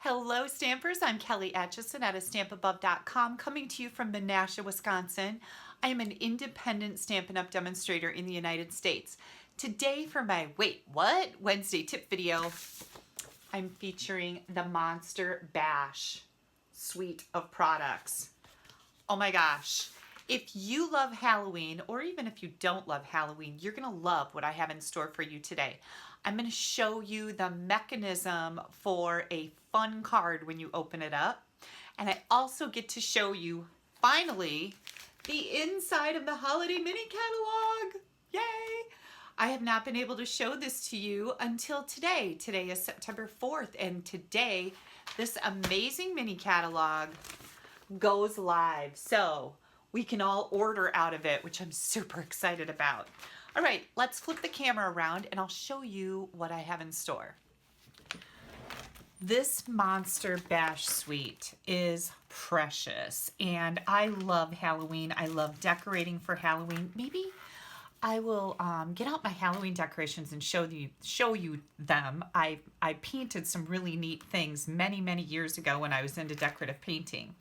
Hello Stampers, I'm Kelly Acheson at stampabove.com, coming to you from Menasha, Wisconsin. I am an independent Stampin' Up! Demonstrator in the United States. Today for my Wait What? Wednesday tip video, I'm featuring the Monster Bash suite of products. Oh my gosh. If you love Halloween, or even if you don't love Halloween, you're gonna love what I have in store for you today. I'm gonna show you the mechanism for a fun card when you open it up. And I also get to show you, finally, the inside of the holiday mini catalog. Yay! I have not been able to show this to you until today. Today is September 4th, and today, this amazing mini catalog goes live. So we can all order out of it, which I'm super excited about. All right, let's flip the camera around and I'll show you what I have in store. This Monster Bash suite is precious, and I love Halloween. I love decorating for Halloween. Maybe I will get out my Halloween decorations and show you them. I painted some really neat things many, many years ago when I was into decorative painting.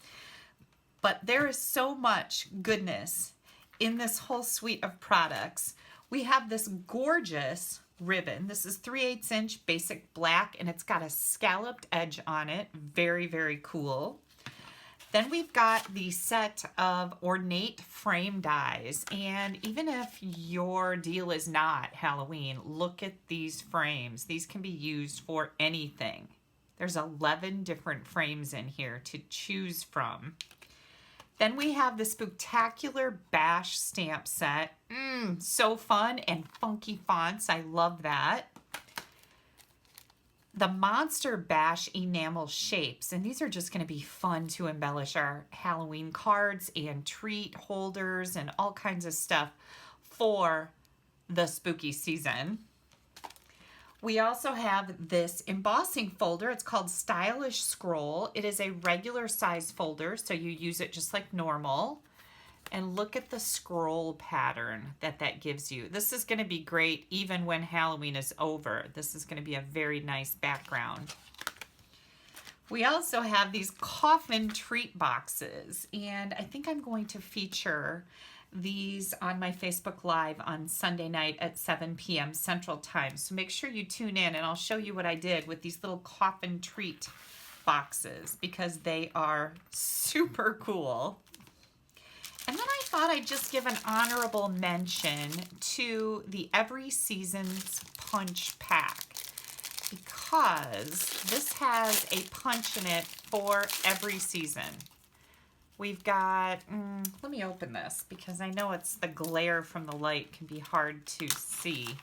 But there is so much goodness in this whole suite of products. We have this gorgeous ribbon. This is 3/8 inch basic black, and it's got a scalloped edge on it. Very, very cool. Then we've got the set of ornate frame dies. And even if your deal is not Halloween, look at these frames. These can be used for anything. There's 11 different frames in here to choose from. Then we have the Spooktacular Bash stamp set. So fun and funky fonts. I love that. The Monster Bash enamel shapes. And these are just going to be fun to embellish our Halloween cards and treat holders and all kinds of stuff for the spooky season. We also have this embossing folder. It's called Stylish Scroll. It is a regular size folder, so you use it just like normal. And look at the scroll pattern that gives you. This is going to be great even when Halloween is over. This is going to be a very nice background. We also have these coffin treat boxes, and I think I'm going to feature these on my Facebook Live on Sunday night at 7 p.m. Central Time. So make sure you tune in, and I'll show you what I did with these little coffin treat boxes because they are super cool. And then I thought I'd just give an honorable mention to the Every Season's Punch Pack because this has a punch in it for every season. We've got, let me open this because I know it's the glare from the light can be hard to see.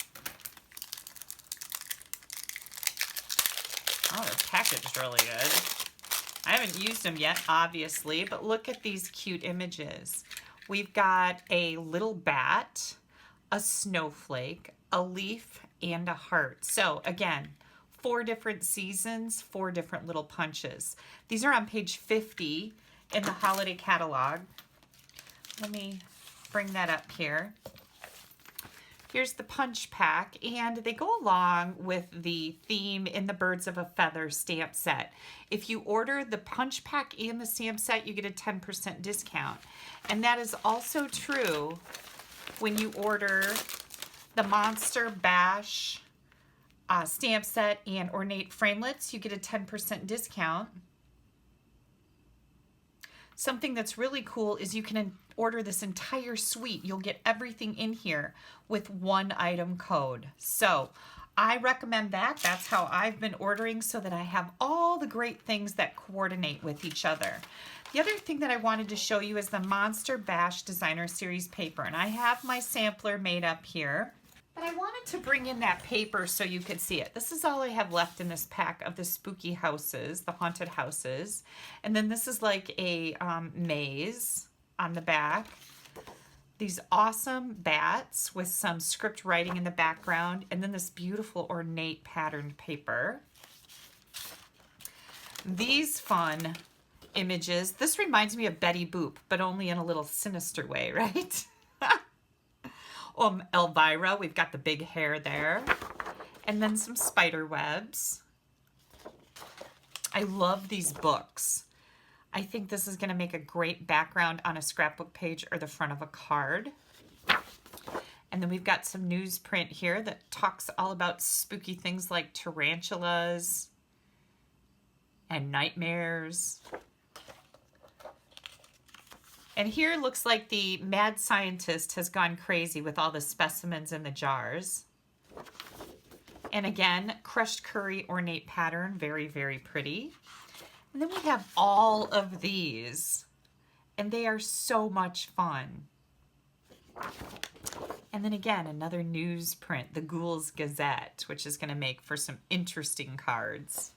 Oh, the package is really good. I haven't used them yet, obviously, but look at these cute images. We've got a little bat, a snowflake, a leaf, and a heart. So again, 4 different seasons, 4 different little punches. These are on page 50 in the holiday catalog. Let me bring that up here. Here's the punch pack, and they go along with the theme in the Birds of a Feather stamp set. If you order the punch pack and the stamp set, you get a 10% discount. And that is also true when you order the Monster Bash stamp set and ornate framelits. You get a 10% discount. Something that's really cool is you can order this entire suite. You'll get everything in here with 1 item code. So I recommend that. That's how I've been ordering so that I have all the great things that coordinate with each other. The other thing that I wanted to show you is the Monster Bash Designer Series paper. And I have my sampler made up here. But I wanted to bring in that paper so you could see it. This is all I have left in this pack of the spooky houses, the haunted houses. And then this is like a maze on the back. These awesome bats with some script writing in the background. And then this beautiful ornate patterned paper. These fun images. This reminds me of Betty Boop, but only in a little sinister way, right? Elvira, we've got the big hair there. And then some spider webs. I love these books. I think this is going to make a great background on a scrapbook page or the front of a card. And then we've got some newsprint here that talks all about spooky things like tarantulas and nightmares. And here looks like the mad scientist has gone crazy with all the specimens in the jars. And again, crushed curry ornate pattern, very, very pretty. And then we have all of these, and they are so much fun. And then again, another newsprint, the Ghouls Gazette, which is going to make for some interesting cards.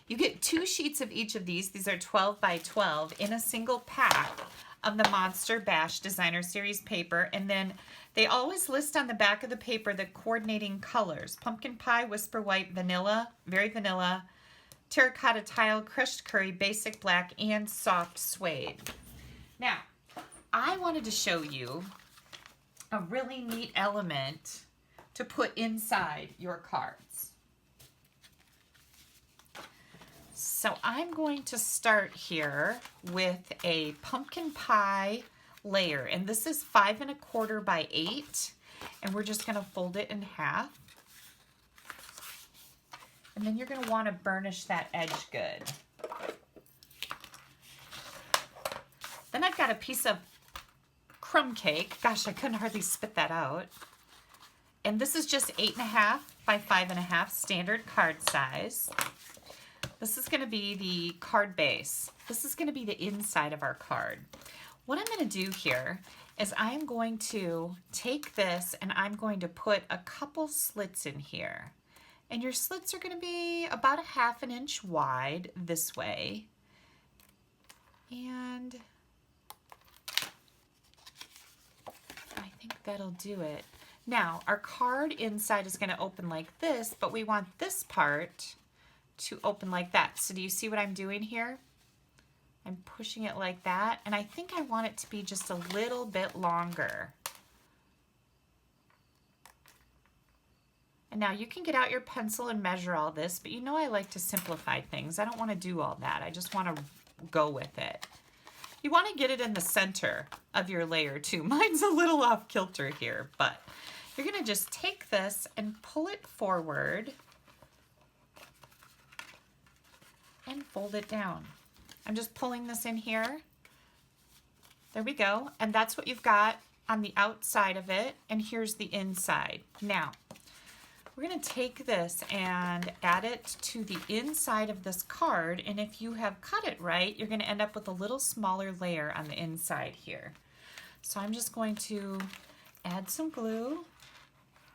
You get 2 sheets of each of these. These are 12 by 12 in a single pack of the Monster Bash Designer Series paper. And then they always list on the back of the paper the coordinating colors. Pumpkin pie, whisper white, vanilla, very vanilla, terracotta tile, crushed curry, basic black, and soft suede. Now, I wanted to show you a really neat element to put inside your cards. So I'm going to start here with a pumpkin pie layer, and this is 5 1/4 by 8, and we're just going to fold it in half. And then you're going to want to burnish that edge good. Then I've got a piece of crumb cake. Gosh, I couldn't hardly spit that out. And this is just 8 1/2 by 5 1/2 standard card size. This is going to be the card base. This is going to be the inside of our card. What I'm going to do here is I'm going to take this and I'm going to put a couple slits in here. And your slits are going to be about 1/2 inch wide this way. And I think that'll do it. Now, our card inside is going to open like this, but we want this part to open like that. So do you see what I'm doing here? I'm pushing it like that, and I think I want it to be just a little bit longer. And now you can get out your pencil and measure all this, but you know I like to simplify things. I don't want to do all that. I just want to go with it. You want to get it in the center of your layer too. Mine's a little off kilter here, but you're going to just take this and pull it forward and fold it down. I'm just pulling this in here. There we go. And that's what you've got on the outside of it. And here's the inside. Now, we're going to take this and add it to the inside of this card. And if you have cut it right, you're going to end up with a little smaller layer on the inside here. So I'm just going to add some glue.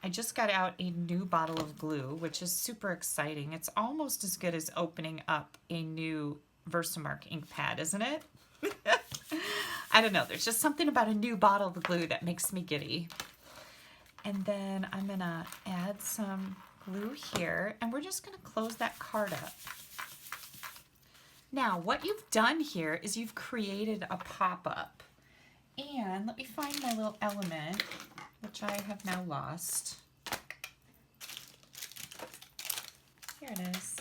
I just got out a new bottle of glue, which is super exciting. It's almost as good as opening up a new Versamark ink pad, isn't it? I don't know. There's just something about a new bottle of glue that makes me giddy. And then I'm going to add some glue here, and we're just going to close that card up. Now, what you've done here is you've created a pop-up. And let me find my little element, which I have now lost. Here it is.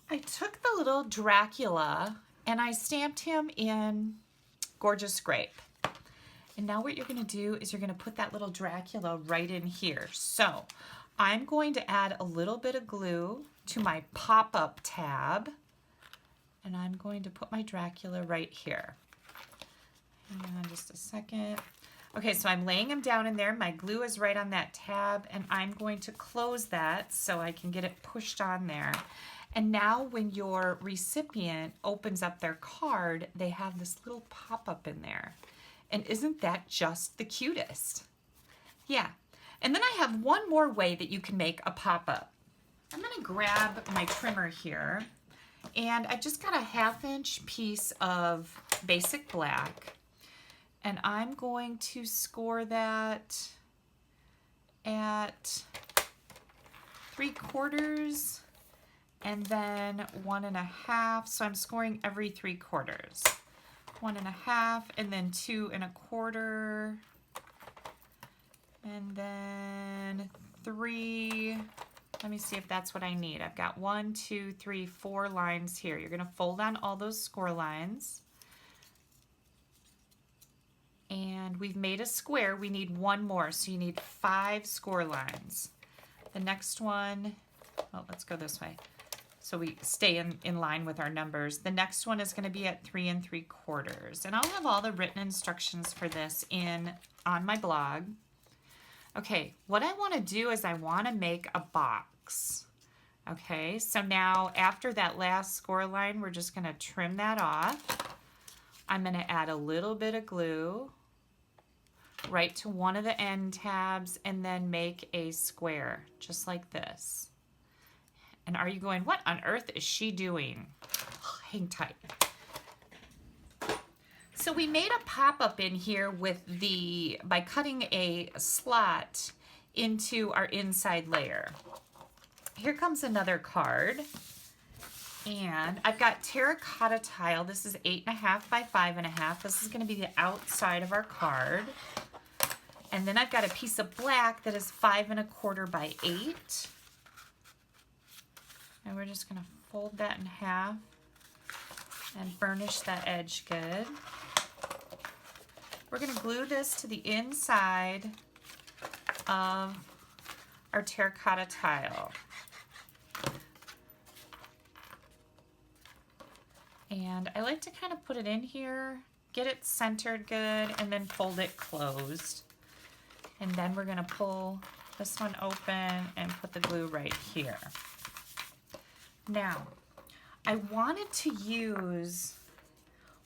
I took the little Dracula and I stamped him in Gorgeous Grape. And now what you're going to do is you're going to put that little Dracula right in here. So I'm going to add a little bit of glue to my pop-up tab, and I'm going to put my Dracula right here. Hang on just a second. Okay, so I'm laying him down in there. My glue is right on that tab, and I'm going to close that so I can get it pushed on there. And now when your recipient opens up their card, they have this little pop-up in there. And isn't that just the cutest? Yeah. And then I have one more way that you can make a pop-up. I'm going to grab my trimmer here, and I just got a 1/2 inch piece of basic black. And I'm going to score that at 3/4 and then 1 1/2. So I'm scoring every 3/4. 1 1/2 and then 2 1/4 and then 3 Let me see if that's what I need. I've got 1, 2, 3, 4 lines here. You're gonna fold on all those score lines. And we've made a square. We need one more, so you need 5 score lines. The next one, well, let's go this way, so we stay in line with our numbers. The next one is going to be at 3 3/4, and I'll have all the written instructions for this on my blog. Okay, what I want to do is I want to make a box. Okay, so now after that last score line, we're just going to trim that off. I'm going to add a little bit of glue right to one of the end tabs and then make a square just like this. And are you going, what on earth is she doing? Hang tight. So we made a pop-up in here by cutting a slot into our inside layer. Here comes another card. And I've got terracotta tile. This is 8.5 by 5.5. This is going to be the outside of our card. And then I've got a piece of black that is 5 1/4 by 8. And we're just going to fold that in half and burnish that edge good. We're going to glue this to the inside of our terracotta tile. And I like to kind of put it in here, get it centered good, and then fold it closed. And then we're going to pull this one open and put the glue right here. Now, I wanted to use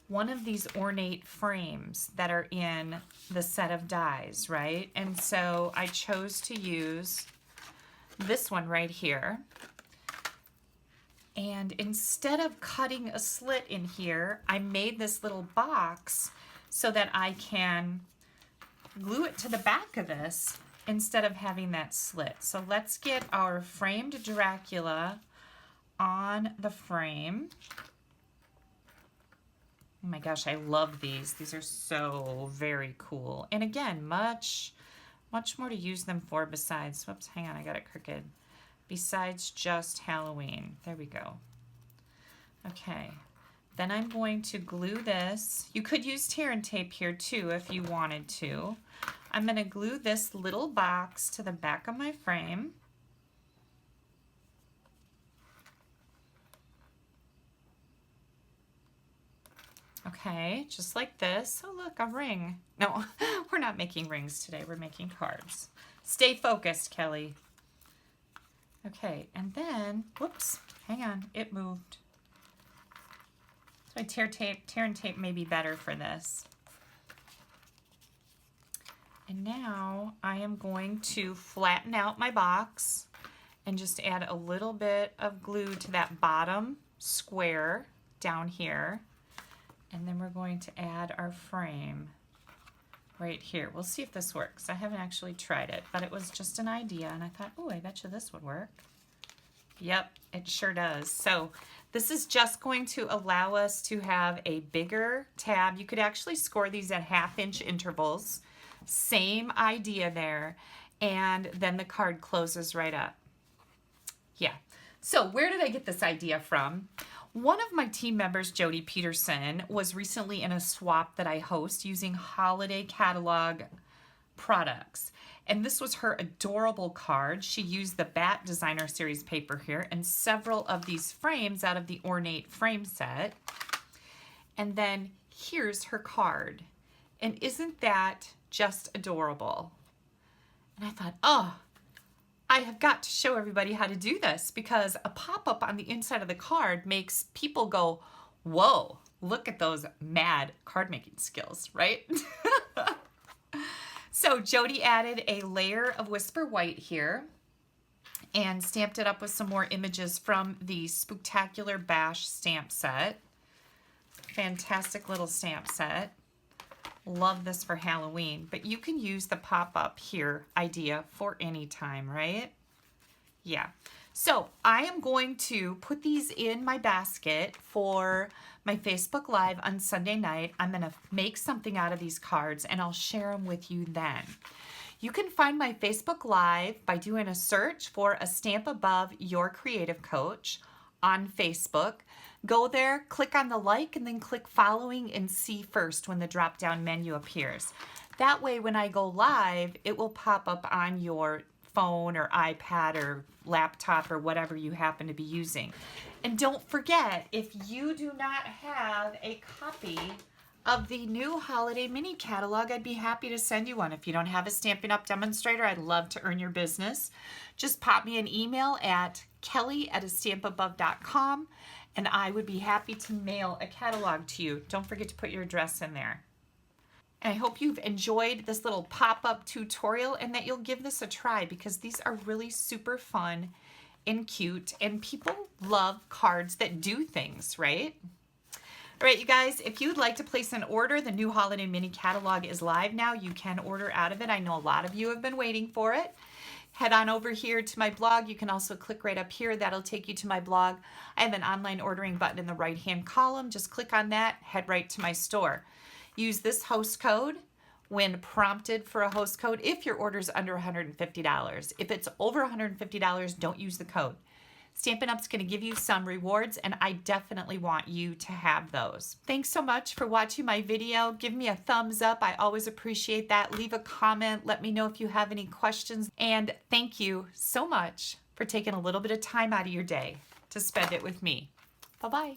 one of these ornate frames that are in the set of dies, right? And so I chose to use this one right here. And instead of cutting a slit in here, I made this little box so that I can glue it to the back of this instead of having that slit. So let's get our framed Dracula on the frame. Oh my gosh, I love these. These are so very cool. And again, much more to use them for besides, whoops, hang on, I got it crooked. Besides just Halloween. There we go. Okay, then I'm going to glue this. You could use tear and tape here too if you wanted to. I'm going to glue this little box to the back of my frame. Okay, just like this. Oh look, a ring. No, we're not making rings today. We're making cards. Stay focused, Kelly. Okay, and then, whoops, hang on, it moved. So tear and tape may be better for this. And now I am going to flatten out my box and just add a little bit of glue to that bottom square down here. And then we're going to add our frame right here. We'll see if this works. I haven't actually tried it, but it was just an idea, and I thought, oh, I bet you this would work. Yep, it sure does. So this is just going to allow us to have a bigger tab. You could actually score these at 1/2 inch intervals. Same idea there. And then the card closes right up. Yeah. So where did I get this idea from? One of my team members, Jody Peterson, was recently in a swap that I host using holiday catalog products. And this was her adorable card. She used the Bat Designer Series paper here and several of these frames out of the Ornate frame set. And then here's her card. And isn't that just adorable? And I thought, oh, I have got to show everybody how to do this, because a pop-up on the inside of the card makes people go, whoa, look at those mad card making skills, right? So Jody added a layer of Whisper White here and stamped it up with some more images from the Spooktacular Bash stamp set. Fantastic little stamp set. Love this for Halloween, but you can use the pop-up here idea for any time, right? Yeah. So I am going to put these in my basket for my Facebook Live on Sunday night. I'm going to make something out of these cards and I'll share them with you then. You can find my Facebook Live by doing a search for A Stamp Above Your Creative Coach on Facebook. Go there, click on the like, and then click following and see first when the drop-down menu appears. That way, when I go live, it will pop up on your phone or iPad or laptop or whatever you happen to be using. And don't forget, if you do not have a copy of the new holiday mini catalog, I'd be happy to send you one. If you don't have a Stampin' Up! Demonstrator, I'd love to earn your business. Just pop me an email at kelly@astampabove.com and I would be happy to mail a catalog to you. Don't forget to put your address in there. And I hope you've enjoyed this little pop-up tutorial and that you'll give this a try, because these are really super fun and cute, and people love cards that do things, right? All right, you guys, if you'd like to place an order, the new holiday mini catalog is live now. You can order out of it. I know a lot of you have been waiting for it. Head on over here to my blog. You can also click right up here. That'll take you to my blog. I have an online ordering button in the right-hand column. Just click on that, head right to my store. Use this host code when prompted for a host code if your order's under $150. If it's over $150, don't use the code. Stampin' Up's going to give you some rewards, and I definitely want you to have those. Thanks so much for watching my video. Give me a thumbs up. I always appreciate that. Leave a comment. Let me know if you have any questions. And thank you so much for taking a little bit of time out of your day to spend it with me. Bye-bye.